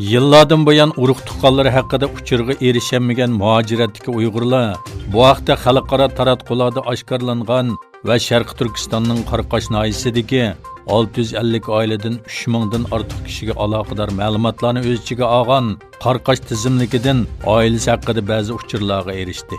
Yıllardan buyon urug' tuqqanlari haqida uchurga erishamagan muhojiratdagi Uyg'urlar bu haqda xalqaro taratqularda oshkorlangan va Sharq Turkistonning Qaraqosh noyasidagi 650 oiladan 3000 dan ortiq kishiga aloqador ma'lumotlarni o'z ichiga olgan Qaraqosh tizimligidan oilasi haqida ba'zi uchurlarga erishdi.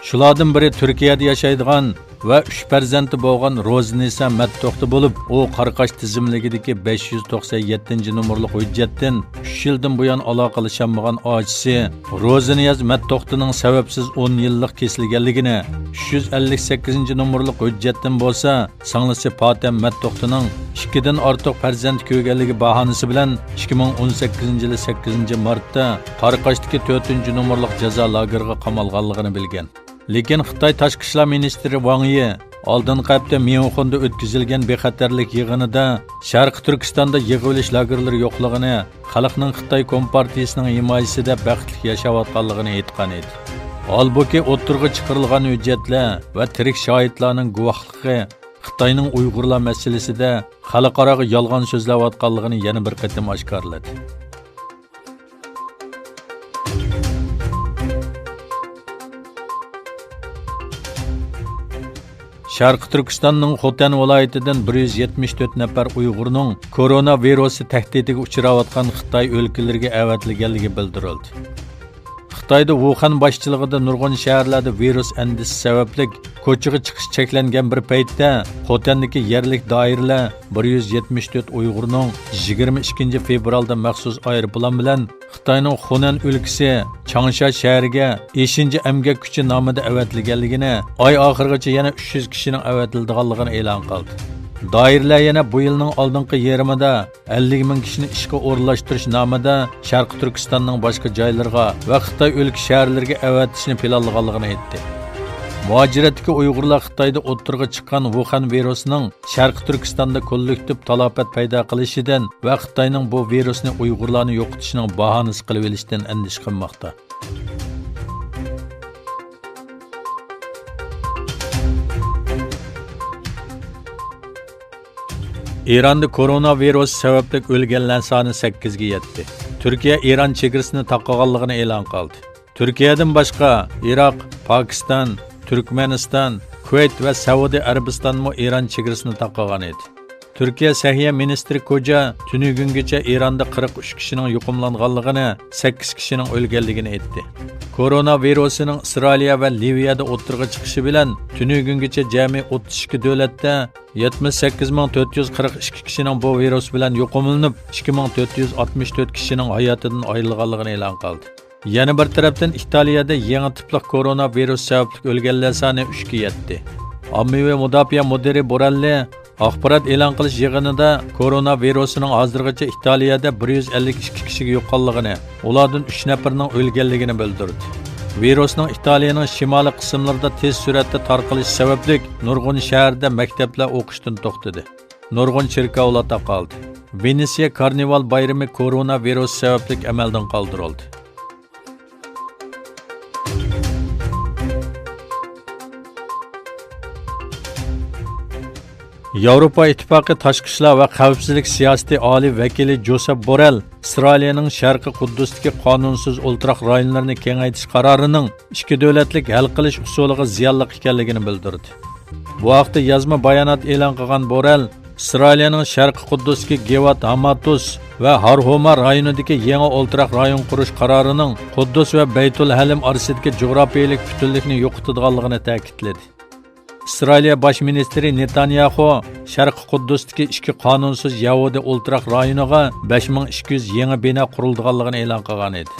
Shulardan biri Turkiyada yashaydigan va 3 farzandi bo'lgan Ro'znisa Mattoqti bo'lib, u Qaraqosh tizimligidagi 597 nomerli hujjatdan 3 yildan buyon aloqalashamagan ojisi Ro'zniyaz Mattoqtining sababsiz 10 yillik kesilganligini, 358 nomerli hujjatdan bo'lsa, sanglisi Fatem Mattoqtining 2 dan ortiq farzand ko'rganligi bahonasi bilan 2018 yili 8 martda Qaraqoshdagi 4 nomerli jazo lageriga qamalganligini bilgan. Lekin Xitoy Tashqi ishlar ministri Wang Yi oldingi hafta Myunxenda o'tkazilgan bexatarlik yig'inida Sharq Turkistonda yig'ilish lagerlari yo'qligini, xalqning Xitoy Kompartiyasining himoyasida baxtli yashayotganligini aytgan edi. Holbuki o'ttirg'i chiqarilgan hujjatlar va tirik shohidlarning guvohligi Xitoyning Uyg'urlar masalasida xalqaroga yolg'on so'zlayotganligini yana bir qatim oshkorladi. Sharq Turkistonning Xotan viloyatidan 174 nafar Uyg'urning koronavirusi tahdidiga uchrayotgan Xitoy o'lkalariga avatilganligi bildirildi. Xitoyda Wuhan boshchiligida nurg'un shaharlarda virus andisi sababli ko'chaga chiqish cheklangan bir paytda Xotandagi yerlik doiralar 174 Uyg'urning 22 fevralda maxsus aeroplan bilan Xitoyning Xunan o'lkasi Changsha shahriga 5 amgak kuchi nomida avatilganligini, oy oxirigacha yana 300 kishining avatilganligini e'lon qildi. Doiralar yana bu yilning oldingi yarmida 50 ming kishini ishga o'rnalashtirish nomida Sharq Turkistonning boshqa joylariga va Xitoy o'lka shaharlariga avatishni planlaganligini aytdi. Muhojiratdagi Uyg'urlar Xitoyda o'ttirg'i chiqqan Wuhan virusining Sharq Turkistonda kollektiv talafot paydo qilishidan va Xitoyning bu virusni Uyg'urlarni yo'qitishining bahonasi qilib olishdan andish qilmoqda. Eronda koronavirus sababli o'lganlar soni 8 ga yetdi. Turkiya Eron chegarasini taqaganligini e'lon qildi. Turkiyadan boshqa Iroq, Pokiston, Turkmeniston, Kuvayt va Saudiya Arabistonmi Eron chegarasini taqagan edi. Turkiya Sahiyya ministri Koja tunugungacha Eronda 43 kishining yo'qomlanganligini, 8 kishining o'lganligini aytdi. Koronavirusining Isroiliya va Liviyada o'ttirg'i chiqishi bilan tunugungacha jami 32 davlatda 78442 kishining bu virus bilan yo'qomilinib, 2464 kishining hayotidan ayrilganligini e'lon qildi. Yana bir tarafdan Italiyada yangi tipli koronavirus sababli o'lganlar soni 3 ga yetdi. Ommaviy mudofaa mudiri Borelli axborot e'lon qilish yig'inida koronavirusining hozirgacha Italiyada 152 kishiga yo'qolganligini, ulardan 3 nafarning o'lganligini bildirdi. Virusning Italiyaning shimoliy qismlarida tez suratda tarqalishi sababli nurg'un shaharda maktablar o'qishdan to'xtadi. Nurg'un cherkovlar taqaldi. Venetsiya karnaval bayrami koronavirus sababli amaldan qoldirildi. Yevropa İttifaqı Tashqi ishlar va xavfsizlik siyosati oliy vakili Josep Borrell Isroiliyaning Sharqi Quddusdagi qonunsiz o'ltiraq rayonlarini kengaytirish qarorining ikki davlatlik hal qilish usuliga ziyonli ekanligini bildirdi. Bu haqda yozma bayonot e'lon qilgan Borrell, Isroiliyaning Sharqi Quddusdagi Gevat Hamatus va Harhoma rayonidagi yangi o'ltiraq rayon qurish qarorining Quddus va Baytul Halim orasidagi jo'grafiyalik butunlikni yo'qotadiganligini ta'kidladi. İsrailiya bosh ministri Netanyahu Sharqi Quddusdagi ikki qonunsiz Yahudi o'ltiraq rayoniga 5200 yangi bino qurilganligini e'lon qilgan edi.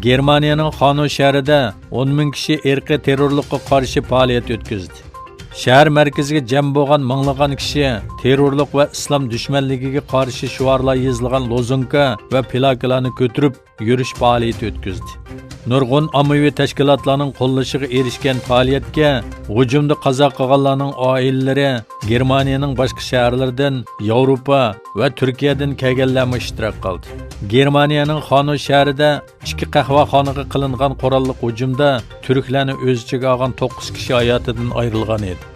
Germaniyaning Xonu shahrida 10 ming kishi irqiy terrorlikqa qarshi faoliyat o'tkazdi. Shahar markaziga jam bo'lgan minglagan kishi terrorlik va islom dushmanligiga qarshi shiorlar yozilgan lozunka va plakalarni ko'tarib yurish faoliyati o'tkazdi. nurg'un ommaviy tashkilotlarning qo'llashiga erishgan faoliyatga hujumda qazo qilganlarning oilalari Germaniyaning boshqa shaharlaridan, Yevropa va Turkiyadan kelganlar ishtirok qildi. Germaniyaning Xonu shahrida ikki qahvaxonaga qilingan qurolli hujumda turklarni o'z ichiga olgan 9 kishi hayotidan ayrilgan edi.